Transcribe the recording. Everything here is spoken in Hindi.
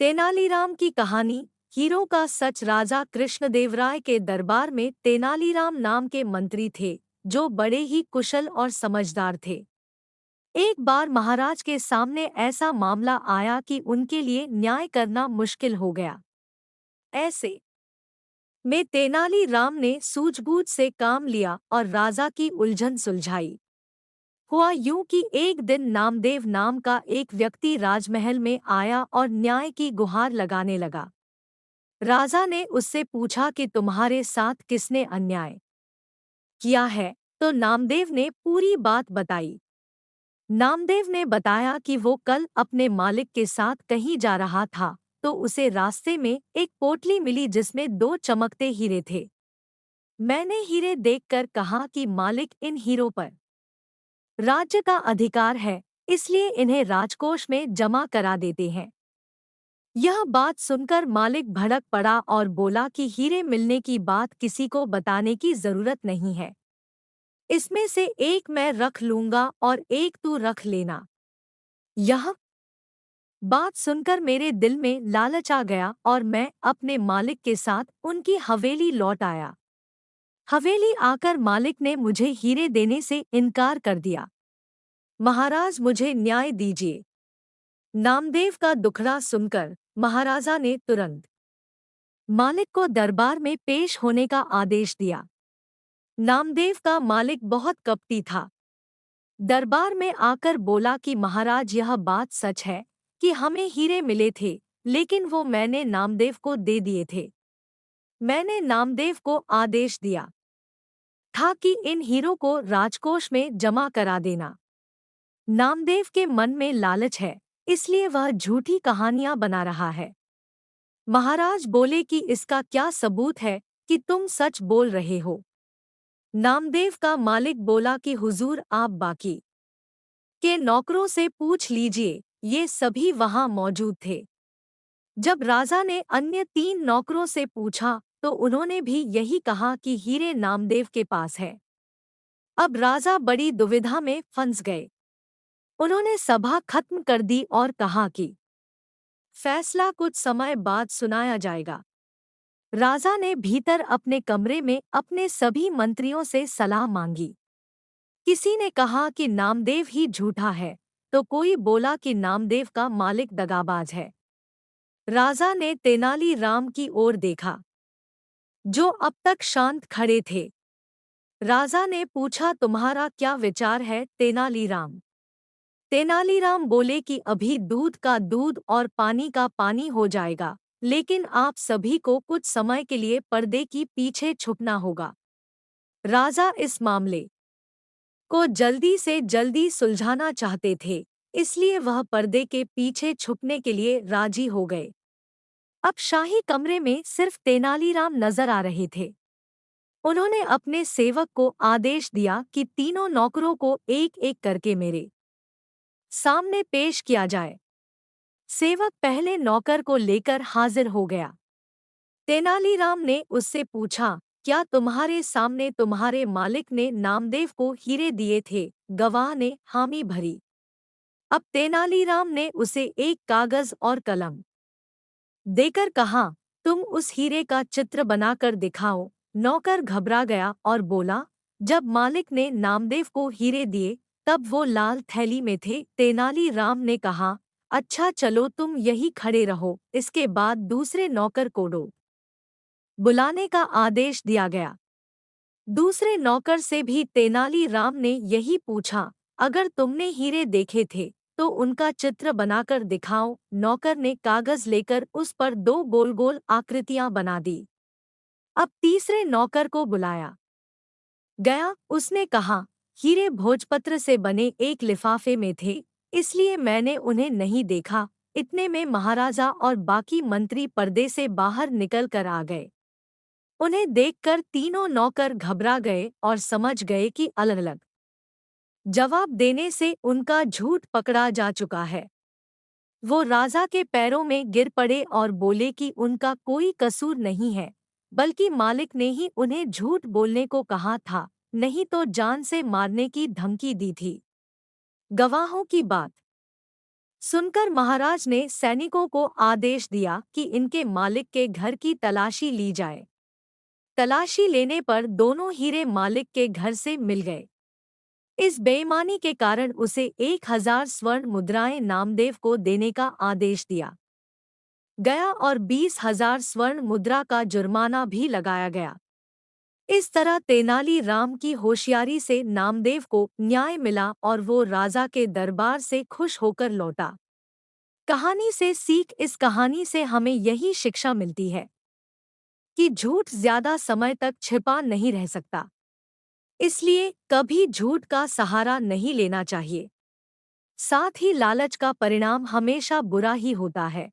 तेनालीराम की कहानी। हीरो का सच। राजा कृष्णदेवराय के दरबार में तेनालीराम नाम के मंत्री थे जो बड़े ही कुशल और समझदार थे। एक बार महाराज के सामने ऐसा मामला आया कि उनके लिए न्याय करना मुश्किल हो गया। ऐसे में तेनालीराम ने सूझबूझ से काम लिया और राजा की उलझन सुलझाई। हुआ यूं कि एक दिन नामदेव नाम का एक व्यक्ति राजमहल में आया और न्याय की गुहार लगाने लगा। राजा ने उससे पूछा कि तुम्हारे साथ किसने अन्याय किया है, तो नामदेव ने पूरी बात बताई। नामदेव ने बताया कि वो कल अपने मालिक के साथ कहीं जा रहा था, तो उसे रास्ते में एक पोटली मिली जिसमें दो चमकते हीरे थे। मैंने हीरे देखकर कहा कि मालिक, इन हीरों पर राज्य का अधिकार है, इसलिए इन्हें राजकोष में जमा करा देते हैं। यह बात सुनकर मालिक भड़क पड़ा और बोला कि हीरे मिलने की बात किसी को बताने की जरूरत नहीं है। इसमें से एक मैं रख लूंगा और एक तू रख लेना। यह बात सुनकर मेरे दिल में लालच आ गया और मैं अपने मालिक के साथ उनकी हवेली लौट आया। हवेली आकर मालिक ने मुझे हीरे देने से इनकार कर दिया। महाराज, मुझे न्याय दीजिए। नामदेव का दुखड़ा सुनकर महाराजा ने तुरंत मालिक को दरबार में पेश होने का आदेश दिया। नामदेव का मालिक बहुत कपटी था। दरबार में आकर बोला कि महाराज, यह बात सच है कि हमें हीरे मिले थे, लेकिन वो मैंने नामदेव को दे दिए थे। मैंने नामदेव को आदेश दिया था कि इन हीरों को राजकोष में जमा करा देना। नामदेव के मन में लालच है, इसलिए वह झूठी कहानियां बना रहा है। महाराज बोले कि इसका क्या सबूत है कि तुम सच बोल रहे हो। नामदेव का मालिक बोला कि हुजूर, आप बाकी के नौकरों से पूछ लीजिए, ये सभी वहां मौजूद थे। जब राजा ने अन्य 3 नौकरों से पूछा तो उन्होंने भी यही कहा कि हीरे नामदेव के पास है। अब राजा बड़ी दुविधा में फंस गए। उन्होंने सभा खत्म कर दी और कहा कि फैसला कुछ समय बाद सुनाया जाएगा। राजा ने भीतर अपने कमरे में अपने सभी मंत्रियों से सलाह मांगी। किसी ने कहा कि नामदेव ही झूठा है, तो कोई बोला कि नामदेव का मालिक दगाबाज है। राजा ने तेनालीराम की ओर देखा, जो अब तक शांत खड़े थे। राजा ने पूछा, तुम्हारा क्या विचार है तेनालीराम? तेनालीराम बोले कि अभी दूध का दूध और पानी का पानी हो जाएगा, लेकिन आप सभी को कुछ समय के लिए पर्दे की पीछे छुपना होगा। राजा इस मामले को जल्दी से जल्दी सुलझाना चाहते थे, इसलिए वह पर्दे के पीछे छुपने के लिए राजी हो गए। अब शाही कमरे में सिर्फ तेनालीराम नजर आ रहे थे। उन्होंने अपने सेवक को आदेश दिया कि तीनों नौकरों को एक एक करके मेरे सामने पेश किया जाए। सेवक पहले नौकर को लेकर हाजिर हो गया। तेनालीराम ने उससे पूछा, क्या तुम्हारे सामने तुम्हारे मालिक ने नामदेव को हीरे दिए थे? गवाह ने हामी भरी। अब तेनालीराम ने उसे एक कागज और कलम देकर कहा, तुम उस हीरे का चित्र बनाकर दिखाओ। नौकर घबरा गया और बोला, जब मालिक ने नामदेव को हीरे दिए तब वो लाल थैली में थे। तेनालीराम ने कहा, अच्छा चलो तुम यही खड़े रहो। इसके बाद दूसरे नौकर को बुलाने का आदेश दिया गया। दूसरे नौकर से भी तेनालीराम ने यही पूछा, अगर तुमने हीरे देखे थे तो उनका चित्र बनाकर दिखाओ। नौकर ने कागज लेकर उस पर 2 गोल-गोल आकृतियां बना दी। अब तीसरे नौकर को बुलाया गया। उसने कहा, हीरे भोजपत्र से बने एक लिफाफे में थे, इसलिए मैंने उन्हें नहीं देखा। इतने में महाराजा और बाकी मंत्री पर्दे से बाहर निकल कर आ गए। उन्हें देखकर तीनों नौकर घबरा गए और समझ गए कि अलग-अलग जवाब देने से उनका झूठ पकड़ा जा चुका है। वो राजा के पैरों में गिर पड़े और बोले कि उनका कोई कसूर नहीं है, बल्कि मालिक ने ही उन्हें झूठ बोलने को कहा था, नहीं तो जान से मारने की धमकी दी थी। गवाहों की बात सुनकर महाराज ने सैनिकों को आदेश दिया कि इनके मालिक के घर की तलाशी ली जाए। तलाशी लेने पर दोनों हीरे मालिक के घर से मिल गए। इस बेईमानी के कारण उसे 1000 स्वर्ण मुद्राएं नामदेव को देने का आदेश दिया गया और 20,000 स्वर्ण मुद्रा का जुर्माना भी लगाया गया। इस तरह तेनाली राम की होशियारी से नामदेव को न्याय मिला और वो राजा के दरबार से खुश होकर लौटा। कहानी से सीख। इस कहानी से हमें यही शिक्षा मिलती है कि झूठ ज्यादा समय तक छिपा नहीं रह सकता, इसलिए कभी झूठ का सहारा नहीं लेना चाहिए। साथ ही लालच का परिणाम हमेशा बुरा ही होता है।